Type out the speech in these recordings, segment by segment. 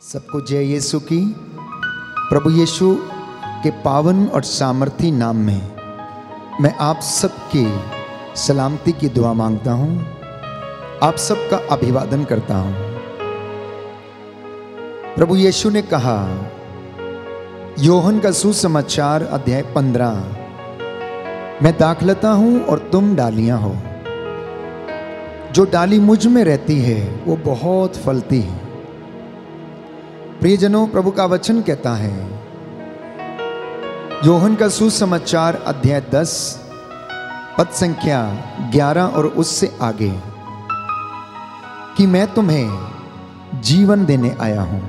सबको जय यीशु की। प्रभु यीशु के पावन और सामर्थी नाम में मैं आप सबकी सलामती की दुआ मांगता हूँ, आप सबका अभिवादन करता हूँ। प्रभु यीशु ने कहा, योहन का सुसमाचार अध्याय 15, मैं दाखलता हूँ और तुम डालियाँ हो। जो डाली मुझ में रहती है वो बहुत फलती है। प्रियजनों, प्रभु का वचन कहता है, योहन का सुसमाचार अध्याय 10 पद संख्या 11 और उससे आगे, कि मैं तुम्हें जीवन देने आया हूं,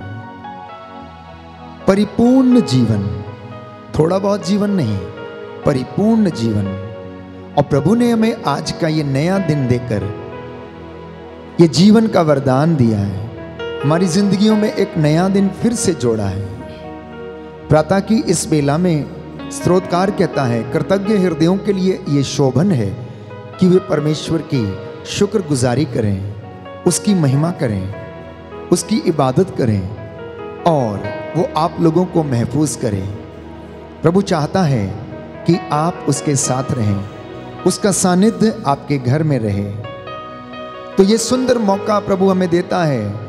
परिपूर्ण जीवन, थोड़ा बहुत जीवन नहीं, परिपूर्ण जीवन। और प्रभु ने हमें आज का ये नया दिन देकर ये जीवन का वरदान दिया है। हमारी जिंदगियों में एक नया दिन फिर से जोड़ा है। प्रातः की इस बेला में स्तोत्रकार कहता है, कृतज्ञ हृदयों के लिए ये शोभन है कि वे परमेश्वर की शुक्रगुजारी करें, उसकी महिमा करें, उसकी इबादत करें और वो आप लोगों को महफूज करें। प्रभु चाहता है कि आप उसके साथ रहें, उसका सानिध्य आपके घर में रहे। तो ये सुंदर मौका प्रभु हमें देता है,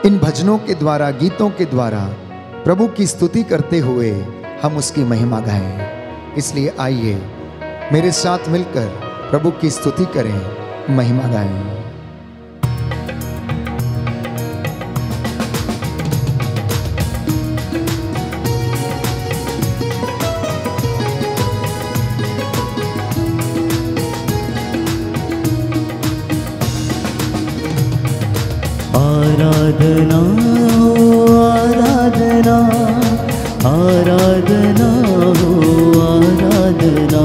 इन भजनों के द्वारा, गीतों के द्वारा प्रभु की स्तुति करते हुए हम उसकी महिमा गाएं। इसलिए आइए मेरे साथ मिलकर प्रभु की स्तुति करें, महिमा गाएं। आराधना आराधना आराधना हो आराधना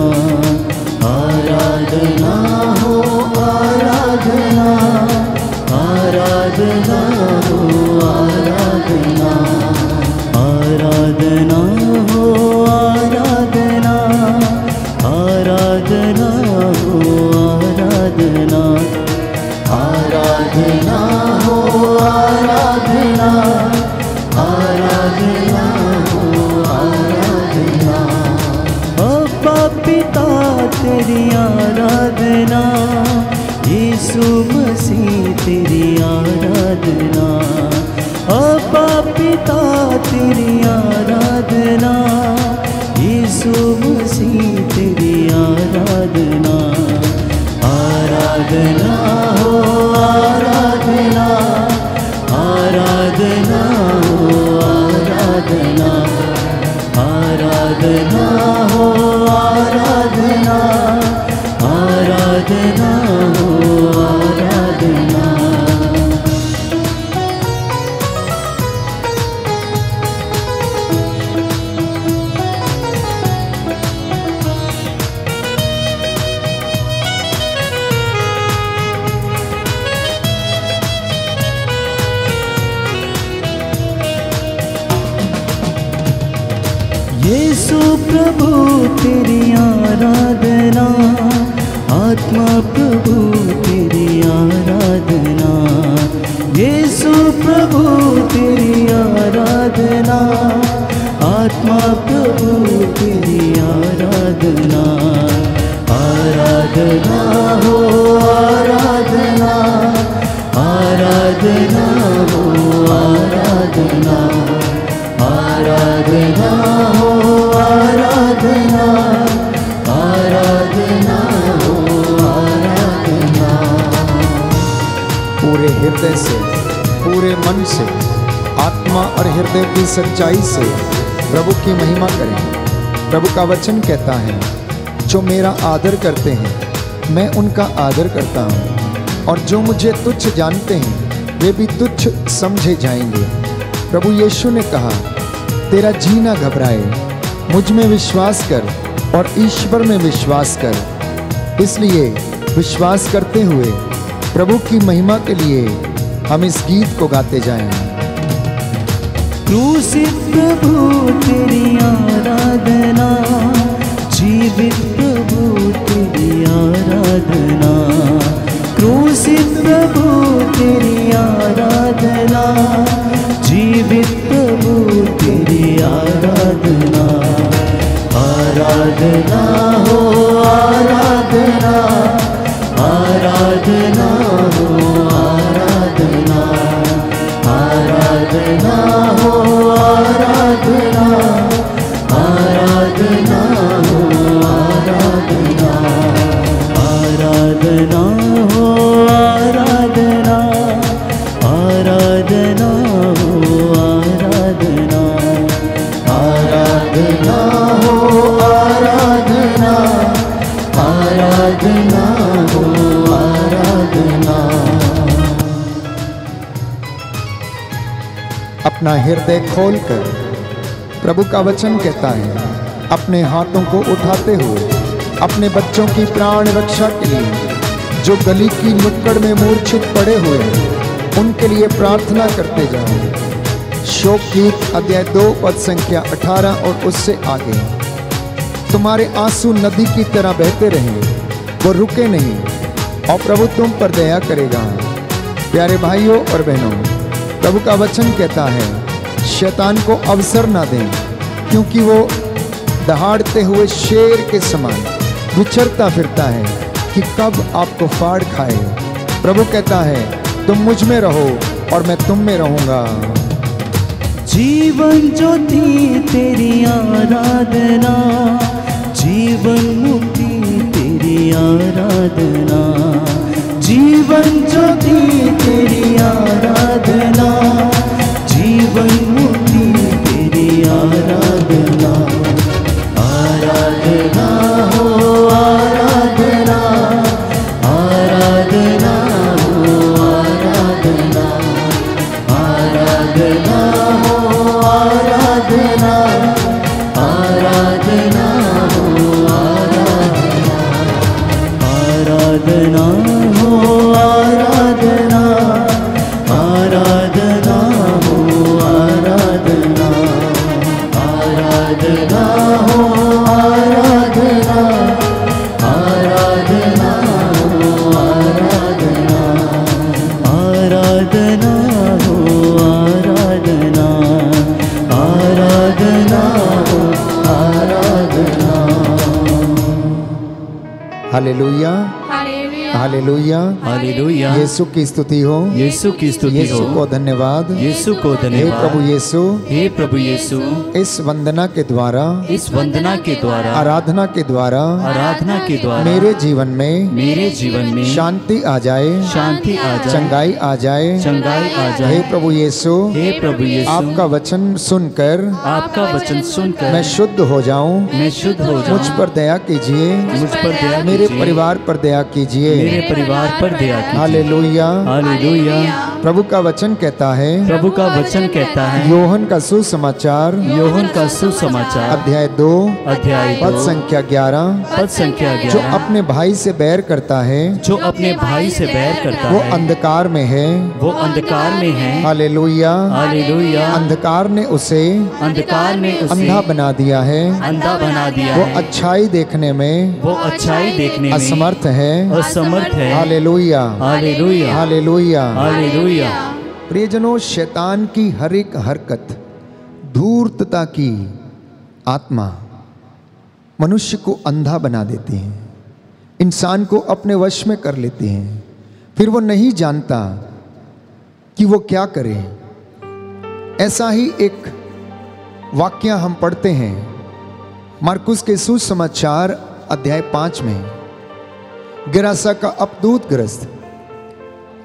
आराधना हो आराधना आराधना हो आराधना आराधना हो आराधना आराधना हो आराधना आराधना हो आराधना आराधना हो आराधना। अब्बा पिता तेरी आराधना, यीशु मसीह तेरी आराधना। अब्बा पिता तेरी आराधना, यीशु मसीह तेरी आराधना। आराधना हो आराधना आराधना हो आराधना आराधना हो आराधना आराधना हो आराधना। यीशु प्रभु तेरी आराधना, आत्मा प्रभु तेरी आराधना। यीशु प्रभु तेरी आराधना, आत्मा प्रभु तेरी आराधना। आराधना हो आराधना आराधना हो आराधना आराधना हो आराधना आराधना हो आराधना। पूरे हृदय से, पूरे मन से, आत्मा और हृदय की सच्चाई से प्रभु की महिमा करें। प्रभु का वचन कहता है, जो मेरा आदर करते हैं मैं उनका आदर करता हूँ, और जो मुझे तुच्छ जानते हैं वे भी तुच्छ समझे जाएंगे। प्रभु यीशु ने कहा, तेरा जी ना घबराए, मुझ में विश्वास कर और ईश्वर में विश्वास कर। इसलिए विश्वास करते हुए प्रभु की महिमा के लिए हम इस गीत को गाते जाएं। क्रूसित प्रभु तेरी आराधना, जीवित प्रभु तेरी आराधना। क्रूसित प्रभु तेरी आराधना, अपना हृदय खोलकर प्रभु का वचन कहता है, अपने हाथों को उठाते हुए अपने बच्चों की प्राण रक्षा के लिए जो गली की नुक्कड़ में मूर्छित पड़े हुए हैं उनके लिए प्रार्थना करते जाओ। शोक गीत अध्याय 2 पद संख्या 18 और उससे आगे। तुम्हारे आंसू नदी की तरह बहते रहें, वो रुके नहीं, और प्रभु तुम पर दया करेगा। प्यारे भाइयों और बहनों, प्रभु का वचन कहता है, शैतान को अवसर ना दें, क्योंकि वो दहाड़ते हुए शेर के समान विचरता फिरता है कि कब आपको फाड़ खाए। प्रभु कहता है, तुम मुझ में रहो और मैं तुम में रहूंगा। जीवन ज्योति तेरी आराधना, जीवन मुक्ति तेरी आराधना, जीवन ज्योति तेरी आराधना, जीवन मुक्ति तेरी आराधना। आराधना हो आराधना, आराधना हो आराधना, आराधना हो आराधना, आराधना हो आराधना, आराधना हो आराधना, आराधना हो आराधना, आराधना हो आराधना, आराधना हो आराधना, आराधना हो आराधना, आराधना हो आराधना। Hallelujah, hallelujah, hallelujah. यीशु की स्तुति हो, यीशु की स्तुति हो, यीशु को धन्यवाद, यीशु को हे धन्यवाद। प्रभु यीशु, हे प्रभु यीशु, इस वंदना के द्वारा, इस वंदना के द्वारा, आराधना के द्वारा आराधना के द्वारा मेरे जीवन में मेरे जीवन में शांति आ जाए, शांति आ जाए, चंगाई आ जाए, चंगाई आ हे जाए। प्रभु यीशु, हे प्रभु यीशु, आपका वचन सुनकर आपका वचन सुनकर मैं शुद्ध हो जाऊं, मैं शुद्ध हो जाऊं। मुझ पर दया कीजिए, मुझ पर दया मेरे कीजिए, परिवार पर दया कीजिए। मेरे परिवार पर दया कीजिए। हालेलुया। हालेलुया। प्रभु का वचन कहता है, प्रभु का वचन कहता है, योहन का सुसमाचार योहन का सुसमाचार अध्याय 2 अध्याय पद 2 संख्या 11, पद संख्या जो 11, अपने भाई से बैर करता है जो अपने भाई से बैर करता वो है अंधकार में है। वो अंधकार में है। हालेलुया। हालेलुया। अंधकार ने उसे अंधकार ने उसे अंधा बना दिया है, अंधा बना दिया वो है। अच्छाई देखने में वो अच्छाई देखने में असमर्थ है। असमर्थ है। Hallelujah, hallelujah. हालेलुया। हालेलुया। प्रियजनों, शैतान की हर एक हरकत, धूर्तता की आत्मा मनुष्य को अंधा बना देती है, इंसान को अपने वश में कर लेती है। फिर वो नहीं जानता कि वो क्या करे। ऐसा ही एक वाक्य हम पढ़ते हैं मार्कुस के सुसमाचार अध्याय 5 में। गिरासा का अपदूतग्रस्त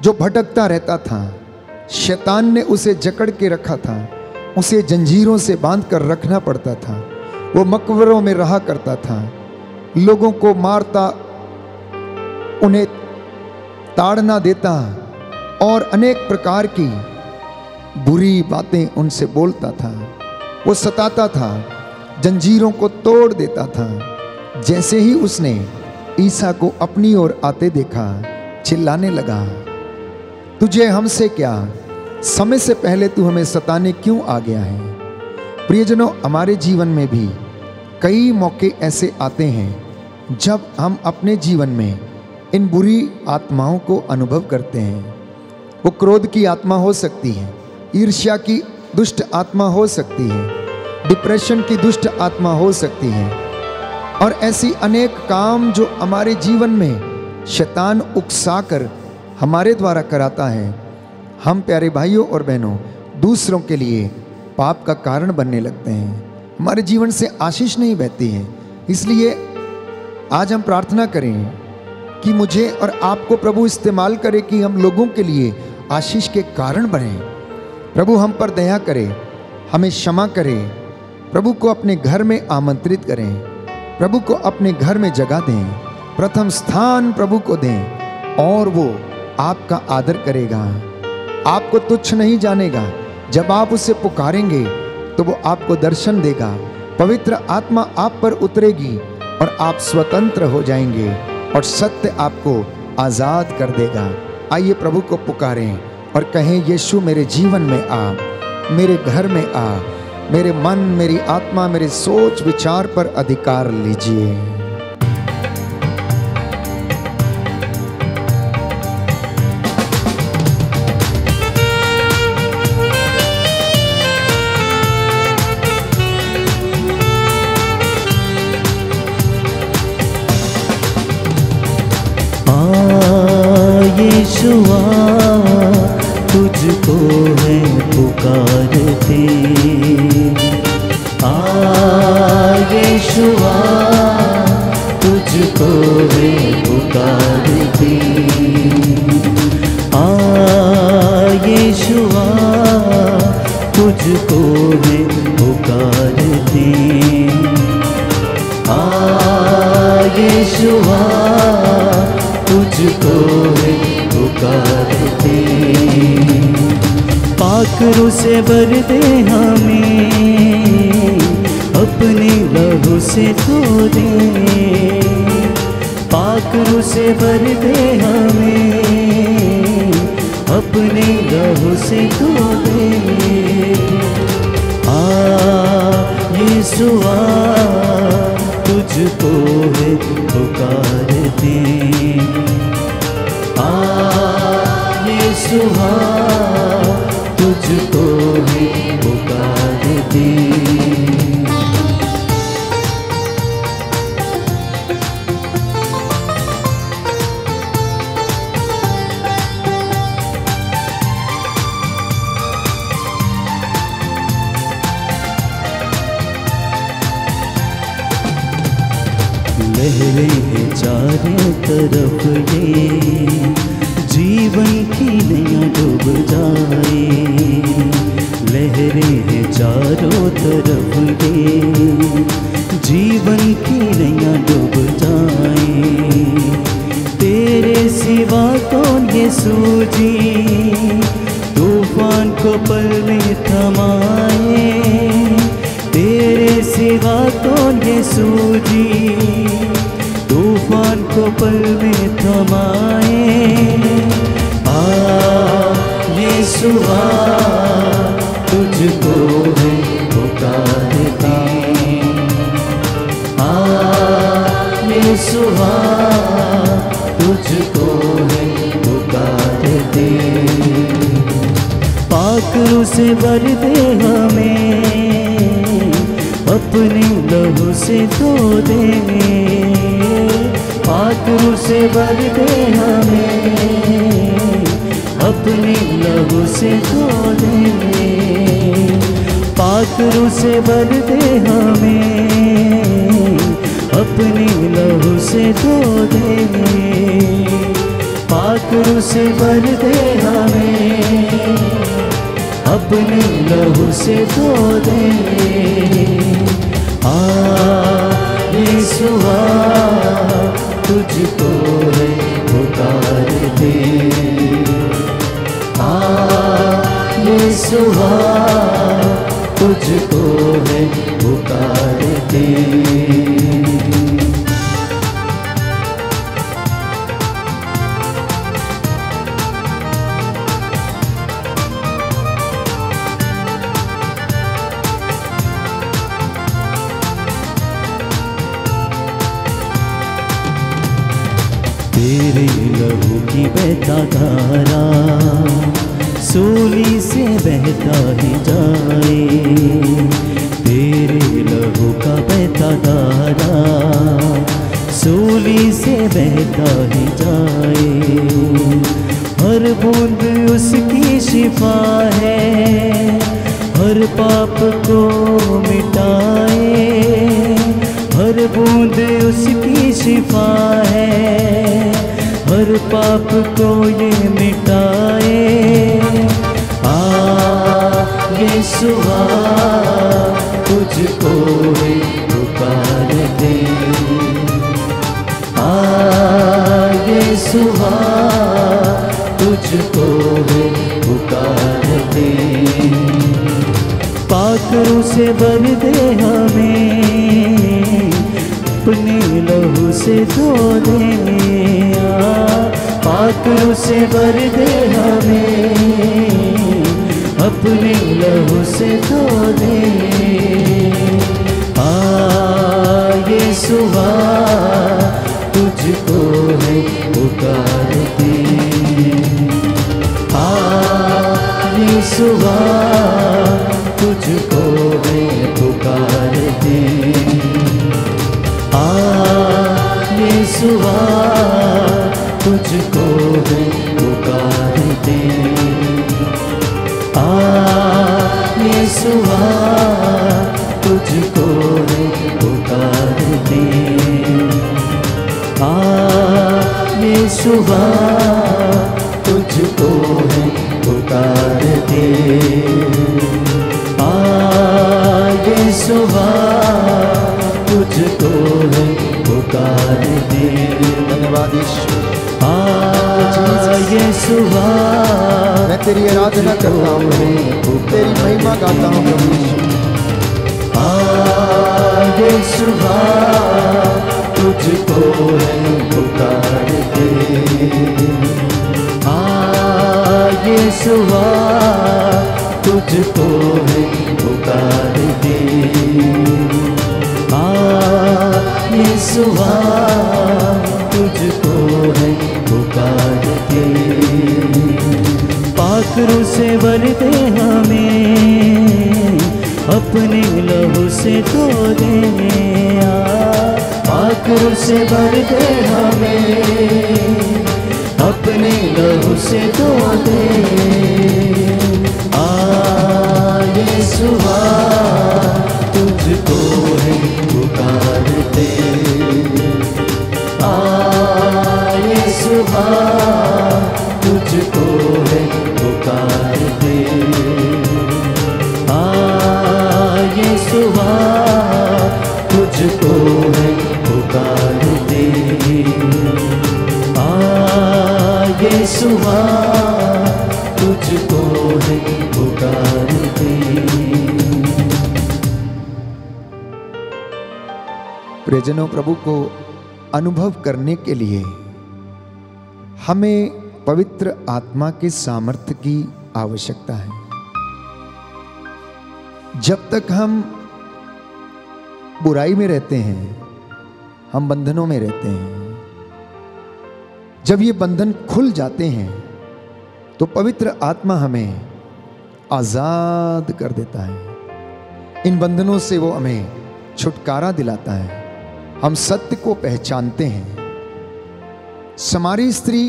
जो भटकता रहता था, शैतान ने उसे जकड़ के रखा था, उसे जंजीरों से बांध कर रखना पड़ता था। वो मकबरों में रहा करता था, लोगों को मारता, उन्हें ताड़ना देता और अनेक प्रकार की बुरी बातें उनसे बोलता था। वो सताता था, जंजीरों को तोड़ देता था। जैसे ही उसने ईसा को अपनी ओर आते देखा, चिल्लाने लगा, तुझे हमसे क्या, समय से पहले तू हमें सताने क्यों आ गया है। प्रियजनों, हमारे जीवन में भी कई मौके ऐसे आते हैं जब हम अपने जीवन में इन बुरी आत्माओं को अनुभव करते हैं। वो क्रोध की आत्मा हो सकती है, ईर्ष्या की दुष्ट आत्मा हो सकती है, डिप्रेशन की दुष्ट आत्मा हो सकती है, और ऐसी अनेक काम जो हमारे जीवन में शैतान उकसाकर हमारे द्वारा कराता है। हम प्यारे भाइयों और बहनों, दूसरों के लिए पाप का कारण बनने लगते हैं, हमारे जीवन से आशीष नहीं बहती है। इसलिए आज हम प्रार्थना करें कि मुझे और आपको प्रभु इस्तेमाल करे कि हम लोगों के लिए आशीष के कारण बने। प्रभु हम पर दया करे, हमें क्षमा करे, प्रभु को अपने घर में आमंत्रित करें, प्रभु को अपने घर में जगह दें, प्रथम स्थान प्रभु को दें और वो आपका आदर करेगा, आपको तुच्छ नहीं जानेगा। जब आप उसे पुकारेंगे तो वो आपको दर्शन देगा, पवित्र आत्मा आप पर उतरेगी और आप स्वतंत्र हो जाएंगे और सत्य आपको आज़ाद कर देगा। आइए प्रभु को पुकारें और कहें, यीशु मेरे जीवन में आ, मेरे घर में आ, मेरे मन, मेरी आत्मा, मेरे सोच विचार पर अधिकार लीजिए। यीशुआ तुझको है पुकारते, यीशुआ तुझको है पुकारते, यीशुआ तुझको है पुकारते, यीशुआ तुझको है पुकारते। पाकरों से भर दे हमें, अपने लहू से धो दे, पाकरों से भर दे हमें, अपने लहू से धो दे। यीशुआ तुझको है पुकारते, यीशुआ तुझको है पुकारते। लहरें हैं चारों तरफ ये, जीवन की नैया डूब जाए, लहरें हैं चारों तरफ ये, जीवन की नैया डूब जाए। तेरे सिवा कौन यीशु जी, तूफान को पल में थमाए, तेरे सिवा कौन यीशु जी, तूफान को पल में थमाए। यीशुआ तुझको है पुकारते, यीशुआ तुझको है पुकारते। पाकरों से भर दे हमें, अपने लहू से धो दे, पाकरों से भर दे हमें, अपने लहू से धो दे, पाकरों से भर दे हमें, अपने लहू से धो दे, पाकरों से भर दे हमें, अपने लहू से धो दे। यीशुआ तुझको है पुकारते, यीशुआ तुझको है पुकारते। तेरे लहू की बहता धारा सूली से बहता ही जाए, तेरे लहू का बहता धारा सूली से बहता ही जाए। हर बूंद उसकी शिफा है, हर पाप को मिटाए, हर बूंद उसकी शिफा है, हर पाप को ये मिटाए। यीशुआ तुझको है पुकारते, यीशुआ तुझको है पुकारते। से भर दे हमें, अपने लहू से धो दे। पाक रूह से भर दे हमें, अपने लहू से धो दे। यीशुआ तुझको है पुकारते, यीशुआ तुझको है पुकारते। यीशुआ तुझको है पुकारते। यीशुआ तुझको है पुकारते। यीशुआ तुझको है पुकारते। यीशुआ तुझको है पुकारते। धन्यवाद यीशुआ मैं तेरी आराधना करता हूँ, तेरी महिमा गाता हूँ प्रभु यीशुआ तुझको है पुकारते। यीशुआ तुझको है पुकारते। यीशुआ तुझको है पुकारते। पाक रूह से भर दे हमें, अपने लहू से धो दे। पाक रूह से भर दे हमें, अपने लहू से धो दे। यीशुआ तुझको है पुकारते। यीशुआ तुझको है पुकारते। यीशुआ तुझको है पुकारते। यीशुआ तुझको है पुकारते। प्रियजनों, प्रभु को अनुभव करने के लिए हमें पवित्र आत्मा के सामर्थ्य की आवश्यकता है। जब तक हम बुराई में रहते हैं, हम बंधनों में रहते हैं। जब ये बंधन खुल जाते हैं तो पवित्र आत्मा हमें आजाद कर देता है। इन बंधनों से वो हमें छुटकारा दिलाता है। हम सत्य को पहचानते हैं। समारी स्त्री,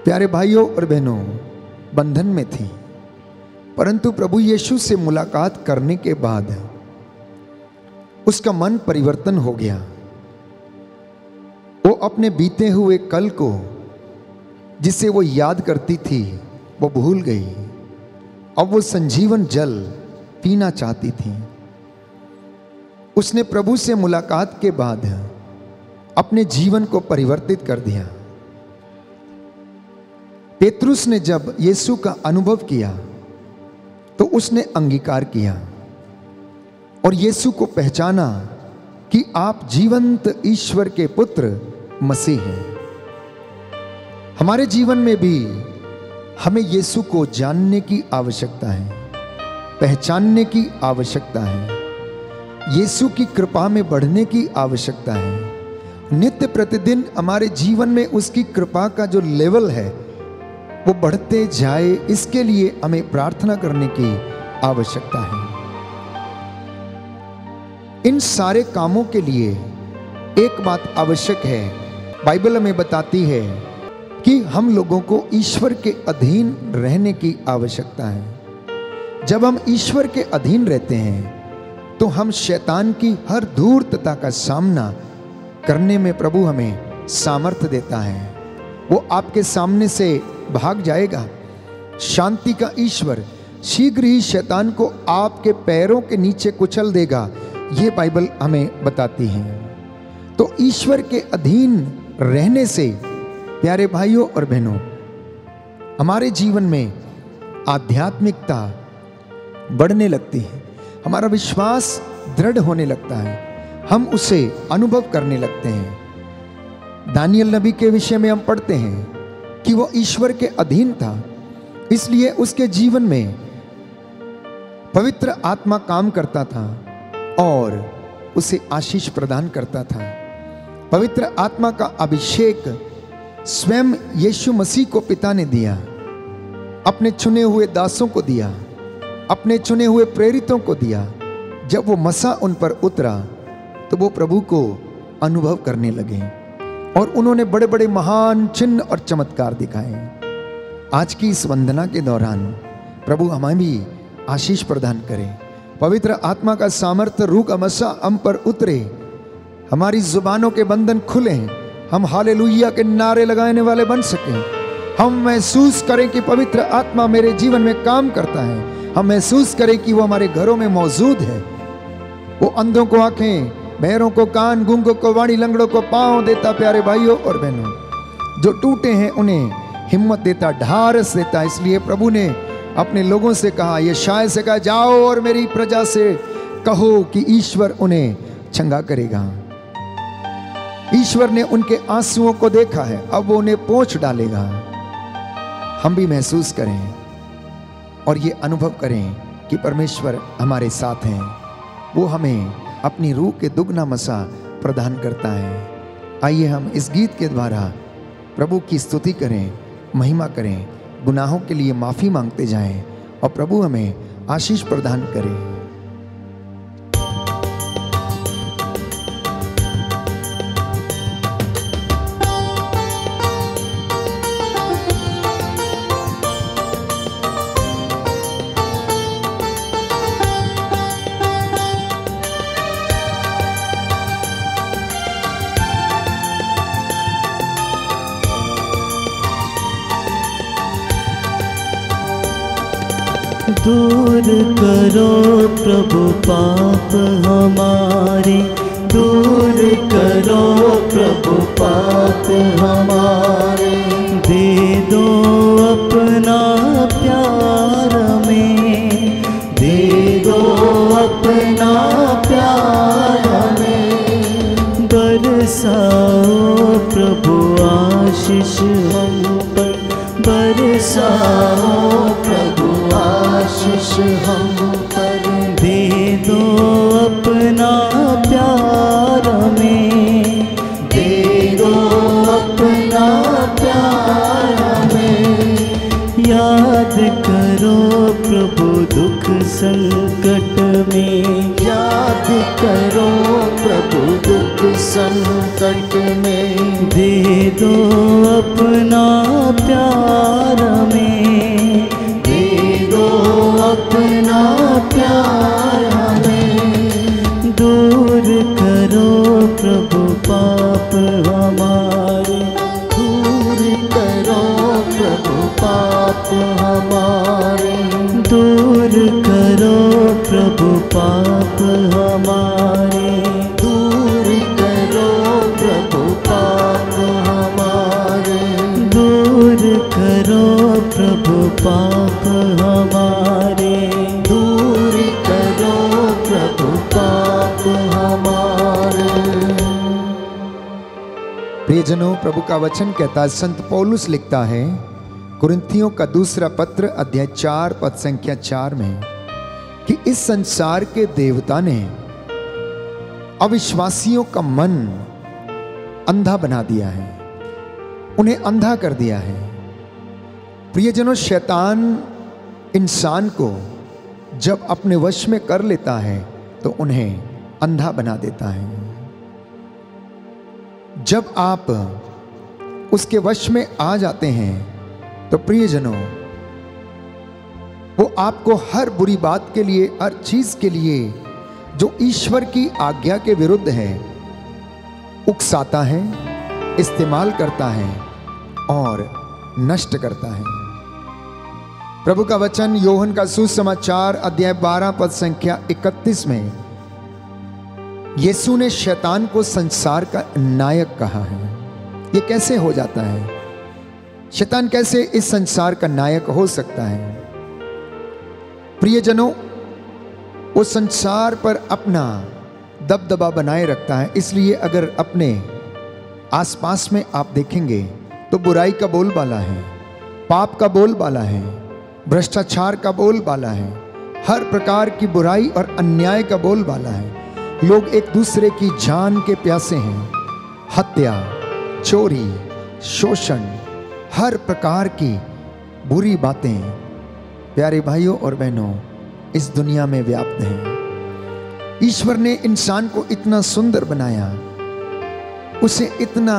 प्यारे भाइयों और बहनों, बंधन में थी, परंतु प्रभु यीशु से मुलाकात करने के बाद उसका मन परिवर्तन हो गया। वो अपने बीते हुए कल को, जिसे वो याद करती थी, वो भूल गई। अब वो संजीवन जल पीना चाहती थी। उसने प्रभु से मुलाकात के बाद अपने जीवन को परिवर्तित कर दिया। पेतरुस ने जब यीशु का अनुभव किया तो उसने अंगीकार किया और यीशु को पहचाना कि आप जीवंत ईश्वर के पुत्र मसीह हैं। हमारे जीवन में भी हमें यीशु को जानने की आवश्यकता है, पहचानने की आवश्यकता है, यीशु की कृपा में बढ़ने की आवश्यकता है। नित्य प्रतिदिन हमारे जीवन में उसकी कृपा का जो लेवल है वो बढ़ते जाए, इसके लिए हमें प्रार्थना करने की आवश्यकता है। इन सारे कामों के लिए एक बात आवश्यक है। बाइबल हमें बताती है कि हम लोगों को ईश्वर के अधीन रहने की आवश्यकता है। जब हम ईश्वर के अधीन रहते हैं तो हम शैतान की हर धूर्तता का सामना करने में प्रभु हमें सामर्थ्य देता है। वो आपके सामने से भाग जाएगा। शांति का ईश्वर शीघ्र ही शैतान को आपके पैरों के नीचे कुचल देगा, ये बाइबल हमें बताती है। तो ईश्वर के अधीन रहने से प्यारे भाइयों और बहनों, हमारे जीवन में आध्यात्मिकता बढ़ने लगती है। हमारा विश्वास दृढ़ होने लगता है, हम उसे अनुभव करने लगते हैं। दानियल नबी के विषय में हम पढ़ते हैं कि वो ईश्वर के अधीन था, इसलिए उसके जीवन में पवित्र आत्मा काम करता था और उसे आशीष प्रदान करता था। पवित्र आत्मा का अभिषेक स्वयं यीशु मसीह को पिता ने दिया, अपने चुने हुए दासों को दिया, अपने चुने हुए प्रेरितों को दिया। जब वो मसा उन पर उतरा तो वो प्रभु को अनुभव करने लगे और उन्होंने बड़े बड़े महान चिन्ह और चमत्कार दिखाए। आज की इस वंदना के दौरान प्रभु हमें भी आशीष प्रदान करे, पवित्र आत्मा का सामर्थ्य रूह का मसा हम पर उतरे, हमारी जुबानों के बंधन खुले, हम हालेलुया के नारे लगाने वाले बन सकें। हम महसूस करें कि पवित्र आत्मा मेरे जीवन में काम करता है, हम महसूस करें कि वो हमारे घरों में मौजूद है। वो अंधों को आंखें, बहरों को कान, गूंगों को वाणी, लंगड़ों को पांव देता, प्यारे भाइयों और बहनों। जो टूटे हैं उन्हें हिम्मत देता, ढारस देता। इसलिए प्रभु ने अपने लोगों से कहा, ये शायद से कहा, जाओ और मेरी प्रजा से कहो कि ईश्वर उन्हें चंगा करेगा। ईश्वर ने उनके आंसुओं को देखा है, अब वो उन्हें पोंछ डालेगा। हम भी महसूस करें और ये अनुभव करें कि परमेश्वर हमारे साथ हैं, वो हमें अपनी रूह के दुगना मसा प्रदान करता है। आइए हम इस गीत के द्वारा प्रभु की स्तुति करें, महिमा करें, गुनाहों के लिए माफ़ी मांगते जाएं और प्रभु हमें आशीष प्रदान करें। दूर करो प्रभु पाप हमारे, दूर करो प्रभु पाप हमारे। दे दो अपना प्यार में, दे दो अपना प्यार में। बरसाओ प्रभु आशीष हम पर, बरसाओ प्रभु आशीष हम पर। दे दो अपना प्यार में, दे दो अपना प्यार में। याद करो प्रभु दुख संकट में, याद करो प्रभु दुख संकट में। दे दो अपना प्यार में, दे दो अपना प्यार में। दूर करो प्रभु पाप हमारे, दूर करो प्रभु पाप हमारे। दूर करो प्रभु पाप हमारे, दूर करो प्रभु पाप हमारे। दूर करो प्रभु पाप हमारे, दूर करो प्रभु पाप हमारे। प्रियजनों, प्रभु का वचन कहता है, संत पौलुस लिखता है कुरिन्थियों का दूसरा पत्र अध्याय 4 पद संख्या 4 में कि इस संसार के देवता ने अविश्वासियों का मन अंधा बना दिया है, उन्हें अंधा कर दिया है। प्रियजनों, शैतान इंसान को जब अपने वश में कर लेता है तो उन्हें अंधा बना देता है। जब आप उसके वश में आ जाते हैं तो प्रियजनों, वो आपको हर बुरी बात के लिए, हर चीज के लिए जो ईश्वर की आज्ञा के विरुद्ध है, उकसाता है, इस्तेमाल करता है और नष्ट करता है। प्रभु का वचन योहन का सुसमाचार अध्याय 12 पद संख्या 31 में यीशु ने शैतान को संसार का नायक कहा है। ये कैसे हो जाता है? शैतान कैसे इस संसार का नायक हो सकता है? प्रियजनों, वो संसार पर अपना दबदबा बनाए रखता है। इसलिए अगर अपने आसपास में आप देखेंगे तो बुराई का बोलबाला है, पाप का बोलबाला है, भ्रष्टाचार का बोलबाला है, हर प्रकार की बुराई और अन्याय का बोलबाला है। लोग एक दूसरे की जान के प्यासे हैं। हत्या, चोरी, शोषण, हर प्रकार की बुरी बातें प्यारे भाइयों और बहनों इस दुनिया में व्याप्त हैं। ईश्वर ने इंसान को इतना सुंदर बनाया, उसे इतना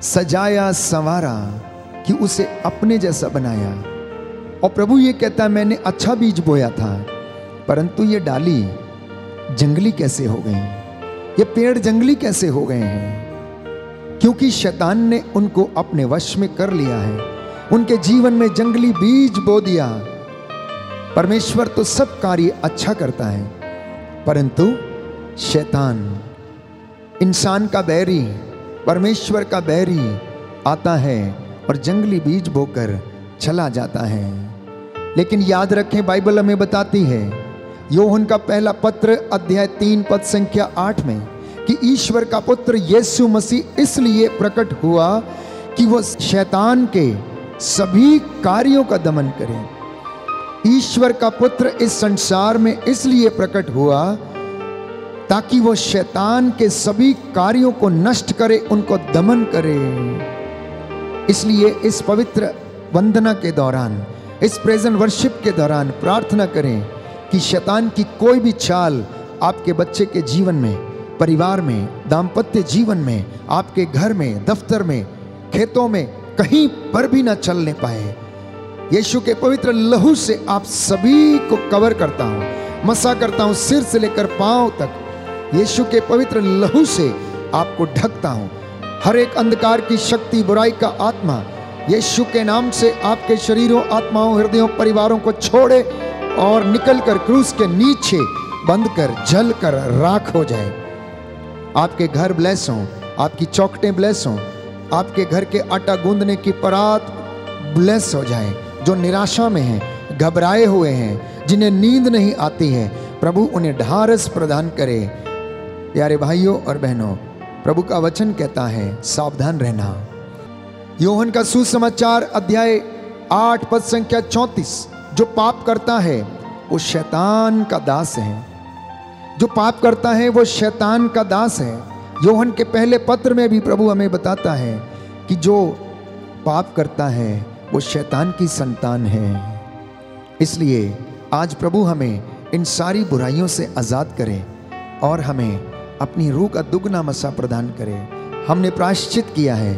सजाया संवारा कि उसे अपने जैसा बनाया। और प्रभु ये कहता है मैंने अच्छा बीज बोया था, परंतु ये डाली जंगली कैसे हो गई, ये पेड़ जंगली कैसे हो गए हैं? क्योंकि शैतान ने उनको अपने वश में कर लिया है, उनके जीवन में जंगली बीज बो दिया। परमेश्वर तो सब कार्य अच्छा करता है, परंतु शैतान इंसान का बैरी, परमेश्वर का बैरी आता है और जंगली बीज बोकर चला जाता है। लेकिन याद रखें, बाइबल हमें बताती है, यूहन्ना का पहला पत्र अध्याय 3 पद संख्या 8 में, कि ईश्वर का पुत्र यीशु मसीह इसलिए प्रकट हुआ कि वह शैतान के सभी कार्यों का दमन करे। ईश्वर का पुत्र इस संसार में इसलिए प्रकट हुआ ताकि वो शैतान के सभी कार्यों को नष्ट करे, उनको दमन करे। इसलिए इस पवित्र वंदना के दौरान, इस प्रेजेंट वर्शिप के दौरान प्रार्थना करें कि शैतान की कोई भी चाल आपके बच्चे के जीवन में, परिवार में, दाम्पत्य जीवन में, आपके घर में, दफ्तर में, खेतों में, कहीं पर भी ना चलने पाए। यीशु के पवित्र लहू से आप सभी को कवर करता हूँ, मसा करता हूँ, सिर से लेकर पांव तक यीशु के पवित्र लहू से आपको ढकता हूँ। हर एक अंधकार की शक्ति, बुराई का आत्मा यीशु के नाम से आपके शरीरों, आत्माओं, हृदयों, परिवारों को छोड़े और निकलकर क्रूस के नीचे बंद कर, जल कर राख हो जाए। आपके घर ब्लेस हों, आपकी चौखटें ब्लेस हों, आपके घर के आटा गूंदने की परात ब्लेस हो जाए। जो निराशा में हैं, घबराए हुए हैं, जिन्हें नींद नहीं आती है, प्रभु उन्हें ढारस प्रदान करे। प्यारे भाइयों और बहनों, प्रभु का वचन कहता है सावधान रहना। यूहन्ना का सुसमाचार अध्याय 8 पद संख्या 34, जो पाप करता है वो शैतान का दास है। जो पाप करता है वो शैतान का दास है। यूहन्ना के पहले पत्र में भी प्रभु हमें बताता है कि जो पाप करता है वो शैतान की संतान है। इसलिए आज प्रभु हमें इन सारी बुराइयों से आज़ाद करे और हमें अपनी रूह का दुगना मसा प्रदान करे। हमने प्रायश्चित किया है,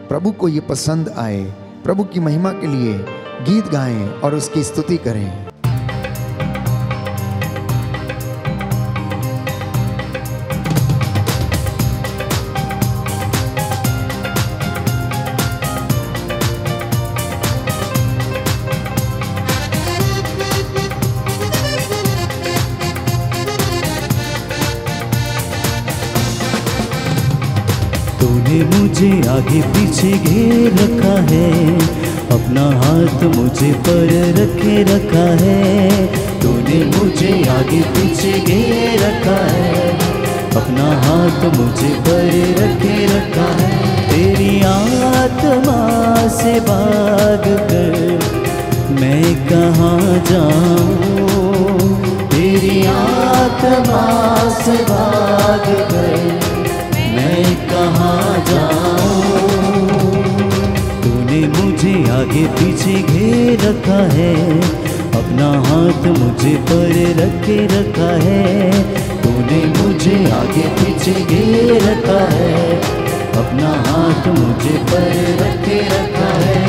प्रभु को ये पसंद आए। प्रभु की महिमा के लिए गीत गाएं और उसकी स्तुति करें। तूने मुझे आगे पीछे घेर रखा है, अपना हाथ मुझे पर रखे रखा है। तूने मुझे आगे पीछे घेर रखा है, अपना हाथ मुझे पर रखे रखा है। तेरी आत्मा से भाग कर मैं कहाँ जाऊँ, तेरी आत्मा से भाग कर मैं कहाँ जाऊँ। तूने मुझे आगे पीछे घेर रखा है, अपना हाथ मुझे पर रखे रखा है। तूने मुझे आगे पीछे घेर रखा है, अपना हाथ मुझे पर रखे रखा है।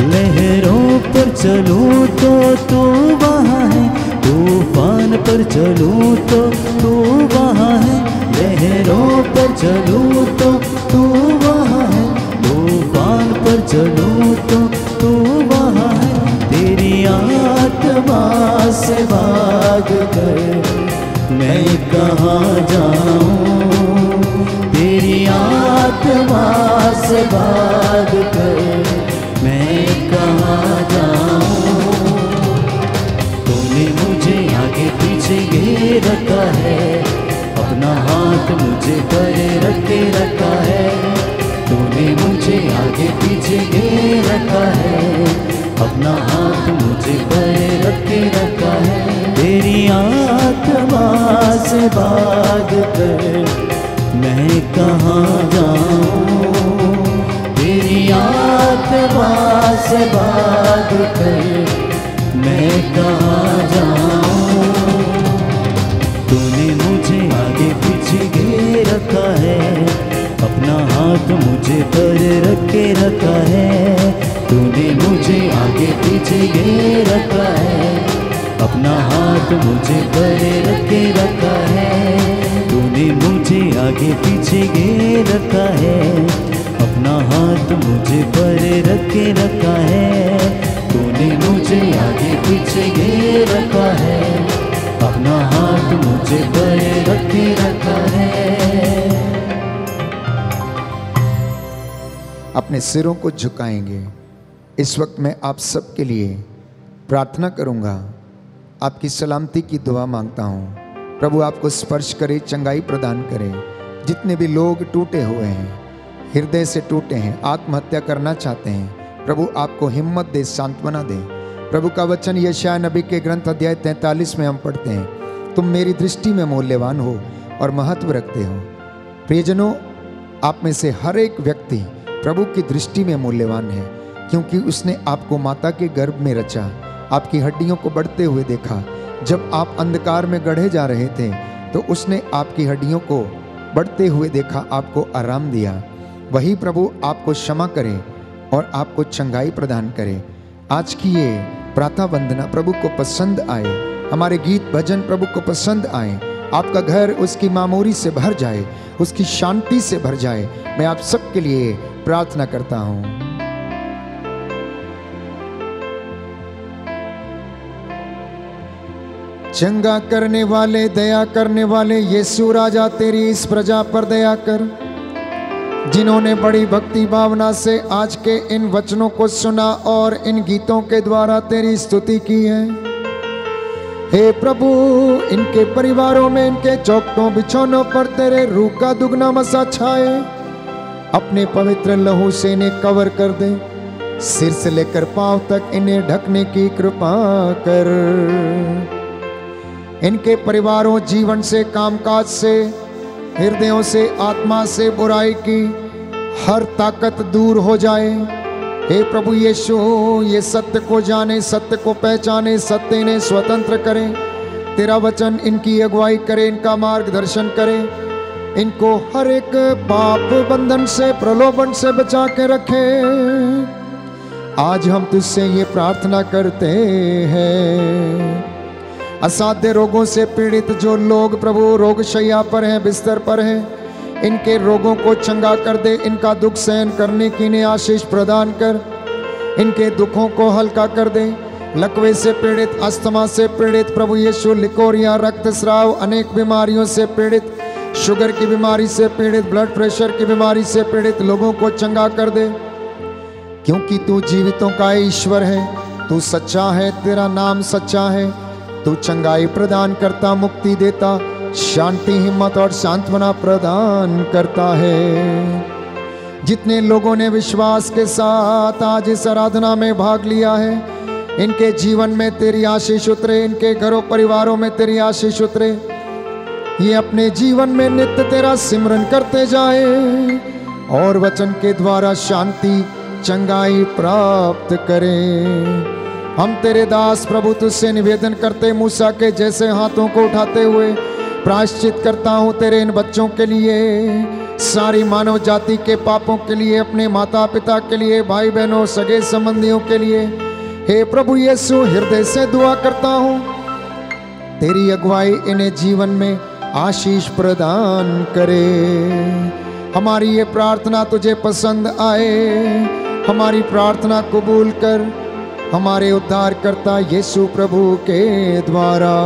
लहरों पर चलूं तो तू वहाँ है, तूफान पर चलूं तो तू वहाँ है। लहरों पर चलूं तो तू वहाँ है, तूफान पर चलूं तो तू वहाँ है। तेरी आत्मा से कहाँ जाऊं, तेरी आत्मा से भाग कर मैं कहाँ जाऊं। तूने मुझे आगे पीछे घेर रखा है, अपना हाथ मुझे पर रखे रखा है। तूने मुझे आगे पीछे घेर रखा है, अपना हाथ मुझे पर रखे रखा है। तेरी आत्मा से भाग कर मैं कहाँ जाऊं, तेरी आत्मा से भाग कर मैं कहाँ जाऊं। तूने मुझे आगे पीछे घेर रखा है, अपना हाथ मुझे पर रखे रखा है। तूने मुझे आगे पीछे घेर रखा है, अपना हाथ मुझे पर रखे रखा है। तूने मुझे आगे पीछे घेर रखा है, अपना हाथ मुझे पर रखे रखा है। तूने मुझे आगे पीछे घेर रखा है, अपना हाथ मुझे पर रखे रखा है। अपने सिरों को झुकाएंगे। इस वक्त मैं आप सबके लिए प्रार्थना करूंगा, आपकी सलामती की दुआ मांगता हूं। प्रभु आपको स्पर्श करे, चंगाई प्रदान करे। जितने भी लोग टूटे हुए हैं, हृदय से टूटे हैं, आत्महत्या करना चाहते हैं, प्रभु आपको हिम्मत दे, सांत्वना दे। प्रभु का वचन यशायाह नबी के ग्रंथ अध्याय 43 में हम पढ़ते हैं, तुम मेरी दृष्टि में मूल्यवान हो और महत्व रखते हो। प्रियजनों, आप में से हर एक व्यक्ति प्रभु की दृष्टि में मूल्यवान है, क्योंकि उसने आपको माता के गर्भ में रचा, आपकी हड्डियों को बढ़ते हुए देखा। जब आप अंधकार में गढ़े जा रहे थे तो उसने आपकी हड्डियों को बढ़ते हुए देखा, आपको आराम दिया। वही प्रभु आपको क्षमा करे और आपको चंगाई प्रदान करे। आज की ये प्रातः वंदना प्रभु को पसंद आए, हमारे गीत भजन प्रभु को पसंद आए। आपका घर उसकी मामूरी से भर जाए, उसकी शांति से भर जाए। मैं आप सबके लिए प्रार्थना करता हूं। चंगा करने वाले, दया करने वाले यीशु राजा, तेरी इस प्रजा पर दया कर, जिन्होंने बड़ी भक्ति भावना से आज के इन वचनों को सुना और इन गीतों के द्वारा तेरी स्तुति की है। हे प्रभु, इनके परिवारों में, इनके चौखटों बिछौनों पर तेरे रूह का दुगना मसा छाए। अपने पवित्र लहू से इन्हें कवर कर दे, सिर से लेकर पांव तक इन्हें ढकने की कृपा कर। इनके परिवारों, जीवन से, कामकाज से, हृदयों से, आत्मा से बुराई की हर ताकत दूर हो जाए। हे प्रभु यीशु, ये सत्य को जाने, सत्य को पहचाने, सत्य इन्हें स्वतंत्र करे। तेरा वचन इनकी अगुवाई करे, इनका मार्गदर्शन करे, इनको हर एक पाप बंधन से, प्रलोभन से बचा के रखे। आज हम तुझसे ये प्रार्थना करते हैं। असाध्य रोगों से पीड़ित जो लोग प्रभु रोगशैया पर हैं, बिस्तर पर हैं, इनके रोगों को चंगा कर दे। इनका दुख सहन करने की इन्हें आशीष प्रदान कर, इनके दुखों को हल्का कर दे। लकवे से पीड़ित, अस्थमा से पीड़ित प्रभु यीशु, लिकोरिया, रक्तस्राव, अनेक बीमारियों से पीड़ित, शुगर की बीमारी से पीड़ित, ब्लड प्रेशर की बीमारी से पीड़ित लोगों को चंगा कर दे। क्योंकि तू जीवितों का ईश्वर है, तू सच्चा है, तेरा नाम सच्चा है। तू चंगाई प्रदान करता, मुक्ति देता, शांति, हिम्मत और सांत्वना प्रदान करता है। जितने लोगों ने विश्वास के साथ आज इस आराधना में भाग लिया है, इनके जीवन में तेरी आशीष उतरे, इनके घरों परिवारों में तेरी आशीष उतरे। ये अपने जीवन में नित्य तेरा सिमरन करते जाए और वचन के द्वारा शांति, चंगाई प्राप्त करें। हम तेरे दास प्रभु तुझसे निवेदन करते, मूसा के जैसे हाथों को उठाते हुए प्रायश्चित करता हूँ तेरे इन बच्चों के लिए, सारी मानव जाति के पापों के लिए, अपने माता पिता के लिए, भाई बहनों, सगे संबंधियों के लिए। हे प्रभु यीशु, हृदय से दुआ करता हूँ तेरी अगुवाई इन्हें जीवन में आशीष प्रदान करे। हमारी ये प्रार्थना तुझे पसंद आए, हमारी प्रार्थना कबूल कर, हमारे उद्धारकर्ता यीशु प्रभु के द्वारा।